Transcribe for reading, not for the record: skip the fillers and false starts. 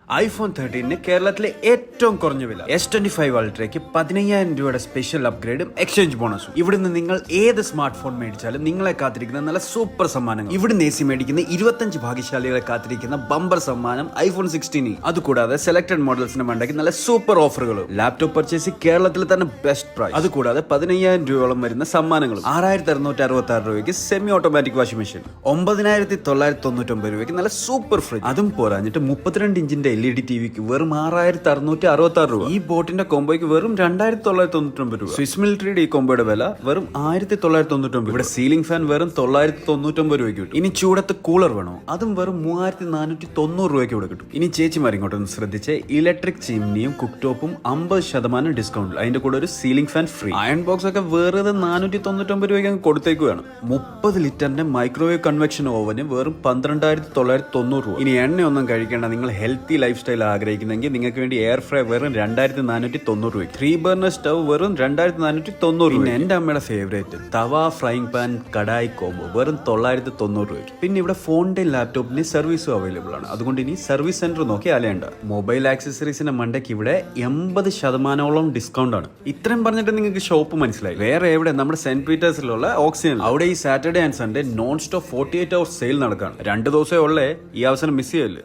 iPhone 13 കേരളത്തിലെ ഏറ്റവും കുറഞ്ഞ വില S25 അൾട്രയ്ക്ക് 15,000 രൂപയുടെ സ്പെഷ്യൽ അപ്ഗ്രേഡും എക്സ്ചേഞ്ച് ബോണസും. ഇവിടുന്ന് നിങ്ങൾ ഏത് സ്മാർട്ട് ഫോൺ മേടിച്ചാലും നിങ്ങളെ കാത്തിരിക്കുന്ന നല്ല സൂപ്പർ സമ്മാനങ്ങൾ. ഇവിടുന്ന് AC മേടിക്കുന്ന 25 ഭാഗ്യശാലികളെ കാത്തിരിക്കുന്ന ബമ്പർ സമ്മാനം iPhone 16. അതുകൂടാതെ സെലക്ടഡ് മോഡൽസിന് വേണ്ടെങ്കിൽ നല്ല സൂപ്പർ ഓഫറുകളും. ലാപ്ടോപ്പ് പർച്ചേസ് കേരളത്തിൽ തന്നെ ബെസ്റ്റ് പ്രൈസ്. അതുകൂടാതെ 15,000 രൂപയോളം വരുന്ന സമ്മാനങ്ങളും. 6,666 രൂപയ്ക്ക് സെമി ഓട്ടോമാറ്റിക് വാഷിംഗ് മെഷീൻ, 9,999 രൂപയ്ക്ക് നല്ല സൂപ്പർ ഫ്രിഡ്ജ്. അതും പോരാഞ്ഞിട്ട് 32 ഇഞ്ചിന്റെ LED ടിവിക്ക് വെറും 6,666 രൂപ. ഈ ബോട്ടിന്റെ കോംബോയ്ക്ക് വെറും 2,999 രൂപ. സ്വിസ് മിലിറ്ററിയുടെ ഈ കോംബോയുടെ വില വെറും 1,999. ഇവിടെ സീലിംഗ് ഫാൻ വെറും 999 രൂപയ്ക്ക് കിട്ടും. ഇനി ചൂടത്ത് കൂളർ വേണോ, അതും വെറും 3,490 രൂപയ്ക്ക് ഇവിടെ കിട്ടും. ഇനി ചേച്ചിമാർ ഇങ്ങോട്ടൊന്ന് ശ്രദ്ധിച്ച്, ഇലക്ട്രിക് ചിമ്നിയും കുക്ക് ടോപ്പും 50% ഡിസ്കൗണ്ട്. അതിന്റെ കൂടെ ഒരു ceiling fan free. Iron box ഒക്കെ വെറുതെ 499 രൂപയ്ക്ക് കൊടുത്തേക്കുവാണ്. 30 ലിറ്ററിന്റെ മൈക്രോവേവ് കൺവെക്ഷൻ ഓവന് വെറും 12,990 രൂപ. ഇനി എണ്ണയൊന്നും കഴിക്കേണ്ട, നിങ്ങൾ ഹെൽത്തി ലൈഫ് സ്റ്റൈൽ ആഗ്രഹിക്കുന്നെങ്കിൽ നിങ്ങൾക്ക് വേണ്ടി എയർ ഫ്രൈ വെറും 2,490 രൂപ. 3 ബർണർ സ്റ്റവ് വെറും 2,490 രൂപ. എന്റെ അമ്മയുടെ ഫേവറേറ്റ് തവ ഫ്രൈങ് പാൻ കടായി കോംബോ വെറും 990 രൂപ. പിന്നെ ഇവിടെ ഫോണിന്റെ ലാപ്ടോപ്പിന് സർവീസും അവൈലബിൾ ആണ്. അതുകൊണ്ട് ഇനി സർവീസ് സെന്റർ നോക്കി അലയണ്ട. മൊബൈൽ ആക്സസറീസിന്റെ മണ്ടയ്ക്ക് ഇവിടെ 80% ഡിസ്കൗണ്ട് ആണ്. ഇത്രയും പറഞ്ഞിട്ട് നിങ്ങൾക്ക് ഷോപ്പ് മനസ്സിലായി. വേറെ എവിടെ? നമ്മുടെ സെന്റ് പീറ്റേഴ്സിലുള്ള ഓക്സിജൻ. അവിടെ ഈ Saturday and Sunday non stop 48 hours sale നടക്കാണ്. 2 ദിവസമേ ഉള്ളേ. ഈ അവസരം മിസ് ചെയ്യല്ലേ.